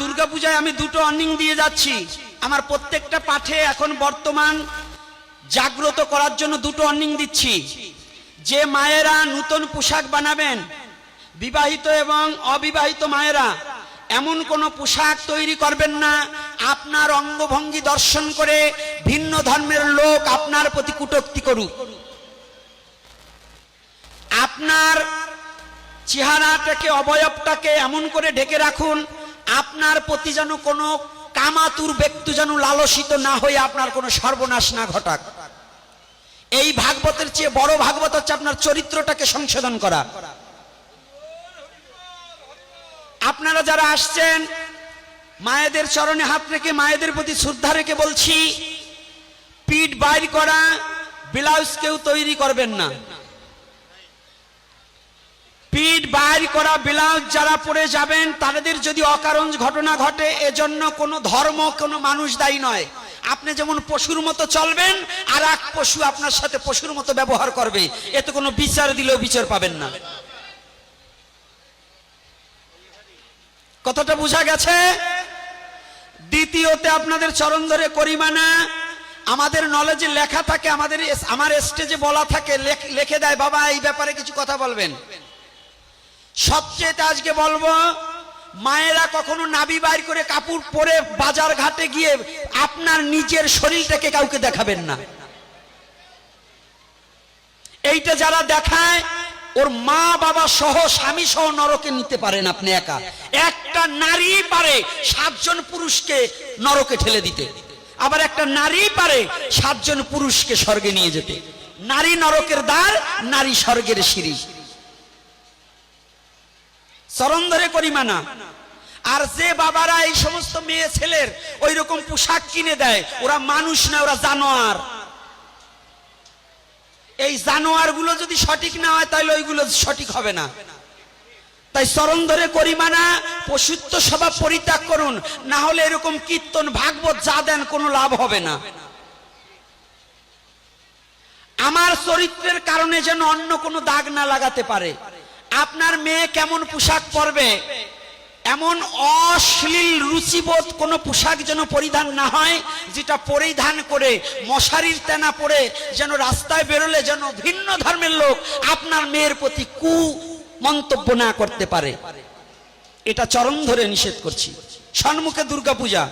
দুর্গাপূজায় আমি দুটো অর্নিং দিয়ে যাচ্ছি। আমার প্রত্যেকটা পাঠে এখন বর্তমান জাগ্রত করার জন্য দুটো অর্নিং দিচ্ছি। যে মায়েরা নতুন পোশাক বানাবেন, বিবাহিত এবং অবিবাহিত মায়েরা, এমন কোনো পোশাক তৈরি করবেন না আপনার অঙ্গভঙ্গি দর্শন করে ভিন্ন ধর্মের লোক আপনার প্রতি কটূক্তি করুক। আপনার চেহারাটাকে, অবয়বটাকে এমন করে ঢেকে রাখুন আপনার প্রতি যেন কোনো কামাতুর ব্যক্তি যেন লালসিত না হয়ে আপনার কোনো সর্বনাশ না ঘটাক। এই ভাগবতের চেয়ে বড় ভাগবত হচ্ছে আপনার চরিত্রটাকে সংশোধন করা। আপনারা যারা আসছেন মায়েদের চরণে হাত রেখে মায়েদের প্রতি শ্রদ্ধা রেখে বলছি, পিঠ বাইর করা ব্লাউজ কেউ তৈরি করবেন না। পিঠ বাইর করা ব্লাউজ যারা পরে যাবেন তাদের যদি অকারণ ঘটনা ঘটে, এজন্য কোনো ধর্ম কোনো মানুষ দায়ী নয়। আপনি যেমন পশুর মতো চলবেন আর এক পশু আপনার সাথে পশুর মতো ব্যবহার করবে, এতে কোনো বিচার দিলেও বিচার পাবেন না। কথাটা বোঝা গেছে? দ্বিতীয়তে আপনাদের চরণ ধরে করিমানা, আমাদের নলেজে লেখা থাকে, আমার স্টেজে বলা থাকে, লিখে দেয় বাবা এই ব্যাপারে কিছু কথা বলবেন। সবচেয়ে আজকে বলবো, মায়েরা কখনো নাভি বাইর করে কাপড় পরে বাজার ঘাটে গিয়ে আপনার নিজের শরীরটাকে কাউকে দেখাবেন না। এইটা যারা দেখায় ওর মা বাবা সহ স্বামী সহ নরকে নিতে পারেন আপনি একা। একটা নারী পারে 7 জন পুরুষকে নরকে ঠেলে দিতে, আবার একটা নারী পারে 7 জন পুরুষকে স্বর্গে নিয়ে যেতে। নারী নরকের দ্বার, নারী স্বর্গের সিঁড়ি। চরণ ধরে করিমানা। আর যে বাবারা এই সমস্ত মেয়ে ছেলের ওই রকম পোশাক কিনে দেয়, ওরা মানুষ না, ওরা জানোয়ার। এই জানোয়ার গুলো যদি সঠিক না হয় তাহলে ওইগুলো সঠিক হবে না। তাই চরণ ধরে করিমানা, পশুত্ব স্বভাব পরিত্যাগ করুন, না হলে এরকম কীর্তন ভাগবত যা দেন কোনো লাভ হবে না। আমার চরিত্রের কারণে যেন অন্য কোনো দাগ না লাগাতে পারে। আপনার মেয়ে কেমন পোশাক পরবে, এমন অশ্লীল রুচিবোধ কোনো পোশাক যেন পরিধান না হয়, যেটা পরিধান করে মশারির তেনা পরে যেন রাস্তায় বেরোলে যেন ভিন্ন ধর্মের লোক আপনার মেয়ের প্রতি কু মন্তব্য না করতে পারে। এটা চরণ ধরে নিষেধ করছি। সম্মুখে দুর্গা পূজা,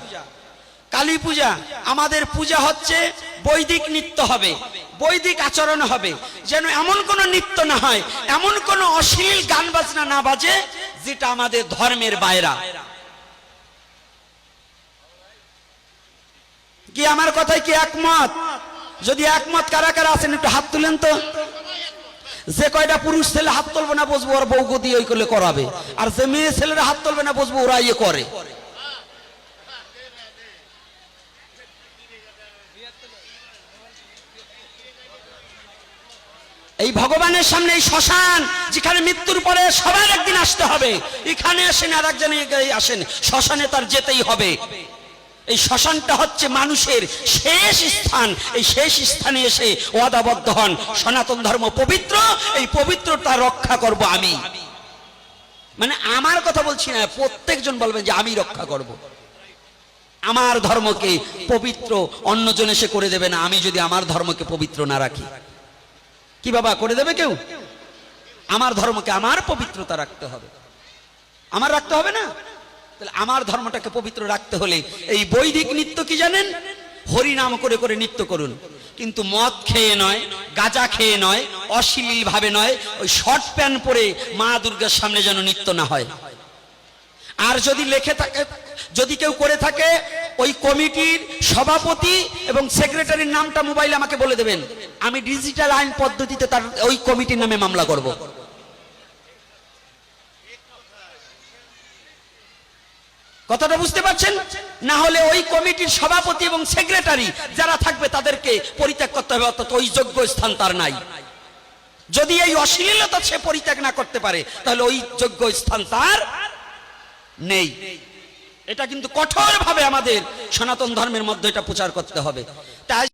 কালী পূজা, আমাদের পূজা হচ্ছে বৈদিক নৃত্য হবে, বৈদিক আচরণ হবে, যেন এমন কোন নৃত্য না হয়, এমন কোন অশ্লীল গান বাজনা না বাজে যেটা আমাদের ধর্মের বাইরা। কি আমার কথায় কি একমত? যদি একমত কারা কারা আছেন একটু হাত তুলেন তো। যে কয়টা পুরুষ ছেলে হাত তুলবে না বসবো ওর বউকে দিয়ে ওই করলে করাবে, আর যে মেয়ে ছেলেরা হাত তুলবে না বসবো ওরা ইয়ে করে। এই ভগবানের সামনে এই শ্মশান, যেখানে মৃত্যুর পরে সবার একদিন আসতে হবে, এখানে আসেন আর একজন আসেন, শ্মশানে তার যেতেই হবে। এই শ্মশানটা হচ্ছে মানুষের শেষ স্থান। এই শেষ স্থানে এসে ওয়াদাবদ্ধ হন, সনাতন ধর্ম পবিত্র, এই পবিত্রতা রক্ষা করব আমি। মানে আমার কথা বলছি না, প্রত্যেকজন বলবেন যে আমি রক্ষা করব আমার ধর্মকে পবিত্র। অন্যজন এসে করে দেবে না আমি যদি আমার ধর্মকে পবিত্র না রাখি। কি বাবা করে দেবে কেউ? আমার ধর্মকে আমার পবিত্রতা রাখতে হবে, আমার রাখতে হবে না? তাহলে আমার ধর্মটাকে পবিত্র রাখতে হলে এই বৈদিক নৃত্য কি জানেন? হরি নাম করে করে নৃত্য করুন, কিন্তু মদ খেয়ে নয়, গাঁজা খেয়ে নয়, অশ্লীল ভাবে নয়। ওই শর্ট প্যান্ট পরে মা দুর্গার সামনে যেন নৃত্য না হয়। আর যদি লেখে থাকে, যদি কেউ করে থাকে, ওই কমিটির সভাপতি এবং সেক্রেটারির নামটা মোবাইলে আমাকে বলে দেবেন, আমি ডিজিটাল আইন পদ্ধতিতে তার ওই কমিটির নামে মামলা করব। কথাটা বুঝতে পারছেন? না হলে ওই কমিটির সভাপতি এবং সেক্রেটারি যারা থাকবে তাদেরকে পরিত্যাগ করতে হবে, অর্থাৎ ওই যোগ্য স্থান তার নাই। যদি এই অশ্লীলতা সে পরিত্যাগ না করতে পারে তাহলে ওই যোগ্য স্থান তার নেই। এটা কিন্তু কঠোরভাবে আমাদের সনাতন ধর্মের মধ্যে এটা প্রচার করতে হবে। তাই